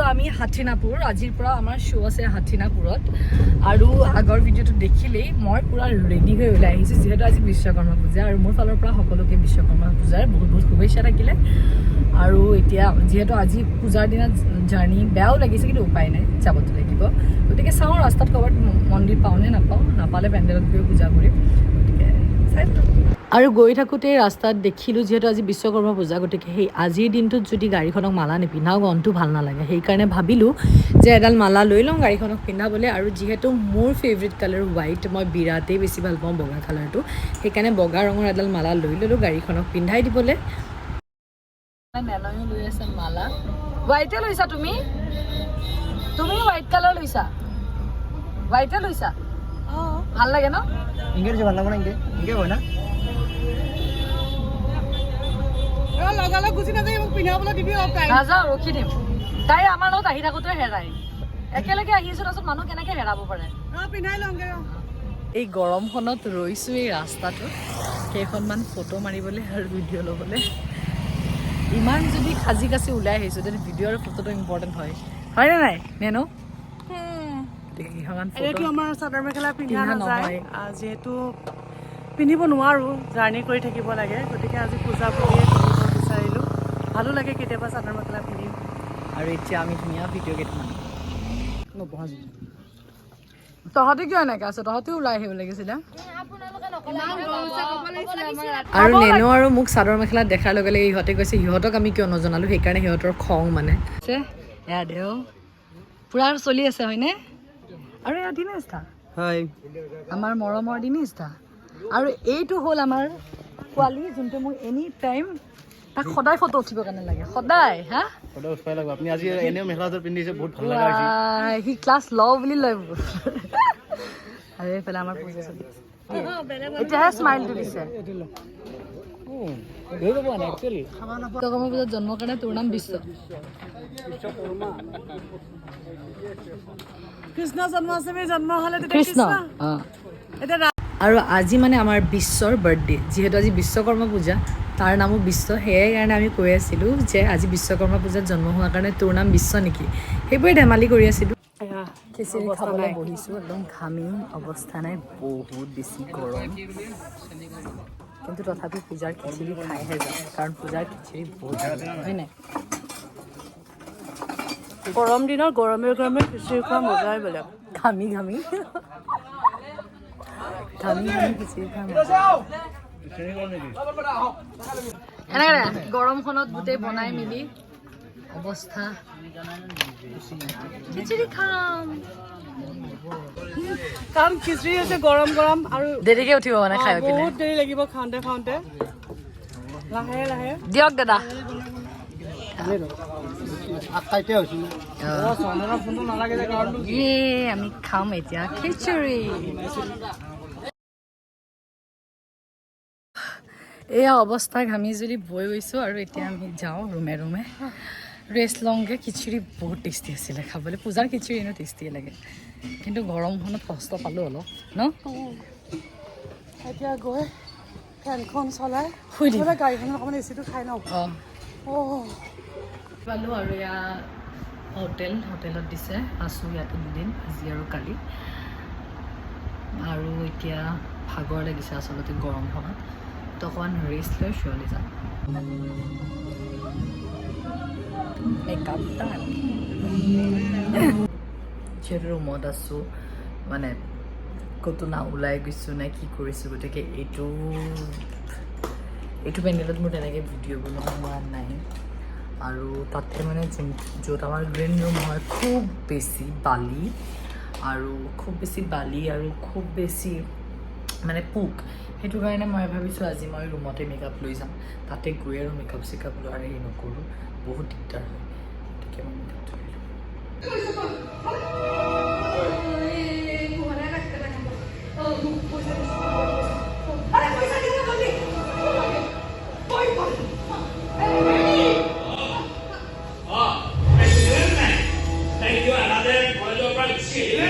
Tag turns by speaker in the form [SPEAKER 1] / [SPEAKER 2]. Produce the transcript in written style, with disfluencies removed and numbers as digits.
[SPEAKER 1] আমি হাথিনাপুৰ আজিৰ পৰা আমাৰ শ্ব' আছে হাথিনাপুৰত আৰু আগৰ ভিডিঅ'টো দেখিলেই মই পুৰা ৰেডি হৈ ওলাই আহিছোঁ যিহেতু আজি বিশ্বকৰ্মা পূজা আৰু মোৰ ফালৰ পৰা সকলোকে বিশ্বকৰ্মা পূজাৰ বহুত বহুত শুভেচ্ছা থাকিলে আৰু এতিয়া যিহেতু আজি পূজাৰ দিনা জাৰ্ণি বেয়াও লাগিছে কিন্তু উপায় নাই যাবতো লাগিব গতিকে চাওঁ ৰাস্তাত ক'ৰবাত মন্দিৰ পাওঁনে নাপালে পেণ্ডেলত গৈ পূজা কৰিম গতিকে চাই আৰু গৈ থাকোঁতে ৰাস্তাত দেখিলোঁ যিহেতু আজি বিশ্বকৰ্মা পূজা গতিকে সেই আজিৰ দিনটোত যদি গাড়ীখনক মালা নিপিন্ধাও মনটো ভাল নালাগে সেইকাৰণে ভাবিলোঁ যে এডাল মালা লৈ লওঁ গাড়ীখনক পিন্ধাবলৈ আৰু যিহেতু মোৰ ফেভৰেট কালাৰ হোৱাইট মই বিৰাটেই বেছি ভাল পাওঁ বগা কালাৰটো সেইকাৰণে বগা ৰঙৰ এডাল মালা লৈ ল'লোঁ গাড়ীখনক পিন্ধাই দিবলৈ নেনয়ো লৈ আছে মালা হোৱাইটে লৈছা তুমি হোৱাইট কালাৰ লৈছা হোৱাইটে লৈছা অঁ ভাল লাগে ন ইংৰাজী ভাল লাগে না ইংকে হয় না লগালগ গুচি নাযায় মোক পিন্ধাবলৈ দিবি নাযাওঁ ৰখি দিম তাই আমাৰ লগত আহি থাকোঁতে হেৰাই একেলগে আহিছোঁ তাৰপিছত মানুহ কেনেকৈ হেৰাব পাৰে পিন্ধাই লওঁগৈ এই গৰমখনত ৰৈছোঁ এই ৰাস্তাটোত কেইখনমান ফটো মাৰিবলৈ আৰু ভিডিঅ' ল'বলৈ ইমান যদি সাজি কাচি ওলাই আহিছোঁ তেতিয়া ভিডিঅ' আৰু ফটোটো ইম্পৰ্টেণ্ট হয়নে নাই নেনো এইটো আমাৰ চাদৰ মেখেলা পিন্ধা নাযায় যিহেতু পিন্ধিব নোৱাৰোঁ জাৰ্ণি কৰি থাকিব লাগে গতিকে আজি পূজা বুলিয়ে পিন্ধিব বিচাৰিলোঁ ভালো লাগে কেতিয়াবা চাদৰ মেখেলা পিন্ধিম আৰু এতিয়া আমি ধুনীয়া ভিডিঅ' কেইটামান তহঁতে কিয় এনেকৈ আছ তহঁতেও ওলাই আহিব লাগিছিলে আৰু নেনো আৰু মোক চাদৰ মেখেলা দেখাৰ লগে লগে ইহঁতে কৈছে সিহঁতক আমি কিয় নজনালোঁ সেইকাৰণে সিহঁতৰ খং মানে এয়া দেও পূৰা চলি আছে হয়নে আৰু এয়া দিনেশ দা হয় আমাৰ মৰমৰ দিনেশ দা আৰু এইটো হ'ল আমাৰ পোৱালি যোনটো মোক এনি টাইম তাক সদায় ফটো উঠিবৰ কাৰণে লাগে সদায় হা আপুনি আজি এনেও মেখেলাযোৰ পিন্ধিছে বহুত ভাল লাগে সি ক্লাছ লওঁ বুলি লয় আৰু এইফালে আমাৰ পূজা চলি এতিয়াহে স্মাইলটো দিছে বিশ্বকৰ্মা পূজাত জন্মৰ কাৰণে তোৰ নাম বিশ্ব কৃষ্ণ জন্মাষ্টমী জন্ম হ'লে কৃষ্ণ আৰু আজি মানে আমাৰ বিশ্বৰ বাৰ্থডে যিহেতু আজি বিশ্বকৰ্মা পূজা তাৰ নামো বিশ্ব সেয়াই কাৰণে আমি কৈ আছিলোঁ যে আজি বিশ্বকৰ্মা পূজাত জন্ম হোৱাৰ কাৰণে তোৰ নাম বিশ্ব নেকি সেইবোৰে ধেমালি কৰি আছিলোঁ খিচিৰি খাবলৈ বহিছোঁ একদম ঘামি অৱস্থা নাই বহুত বেছি গৰম কিন্তু তথাপি পূজাৰ খিচিৰি খাইহে যাওঁ কাৰণ পূজাৰ খিচিৰি বহুত হয় নাই গৰম দিনত গৰমে গৰমে খিচিৰি খোৱা মজাই বেলেগ ঘামি ঘামি খিচিৰি খোৱা এনেকৈ গৰমখনত গোটেই বনাই মেলি অৱস্থা খিচিৰি খাম কাৰণ খিচিৰি হৈছে গৰম গৰম আৰু দেৰিকৈ উঠিব মানে খাই বহুত দেৰি লাগিব খাওঁতে খাওঁতে লাহে লাহে দিয়ক দাদা আমি খাম এতিয়া খিচিৰি এয়া অৱস্থা ঘামি জুলি বৈ গৈছোঁ আৰু এতিয়া আমি যাওঁ ৰুমে ৰুমে ৰেষ্ট লওঁগৈ খিচিৰি বহুত টেষ্টি আছিলে খাবলৈ পূজাৰ খিচিৰি এনেও টেষ্টিয়ে লাগে কিন্তু গৰমখনত কষ্ট পালোঁ অলপ ন এতিয়া গৈ ফেনখন চলাই শুই দিম গাড়ীখনত অকণমান এচিটো খাই লওঁ পালোঁ আৰু এয়া হোটেলত দিছে আছোঁ ইয়াতে দুদিন আজি আৰু কালি আৰু এতিয়া ভাগৰ লাগিছে আচলতে গৰমখনত তো অকণমান ৰেষ্ট লৈ ছোৱালী যাম মেকআপ টাইম যিহেতু ৰুমত আছোঁ মানে ক'তো না ওলাই গৈছোঁ নে কি কৰিছোঁ গতিকে এইটো পেণ্ডেলত মোৰ তেনেকৈ ভিডিঅ' বনোৱা হোৱা নাই আৰু তাতে মানে য'ত আমাৰ গ্ৰীণ ৰুম হয় খুব বেছি বালি আৰু খুব বেছি মানে পোক সেইটো কাৰণে মই ভাবিছোঁ আজি মই ৰুমতে মেকআপ লৈ যাম তাতে গৈ আৰু মেকআপ চেকআপ লোৱাৰ হেৰি নকৰোঁ বহুত দিগদাৰ হয় গতিকে মই মেকআপটো লৈ লওঁ
[SPEAKER 2] Thank you, another college of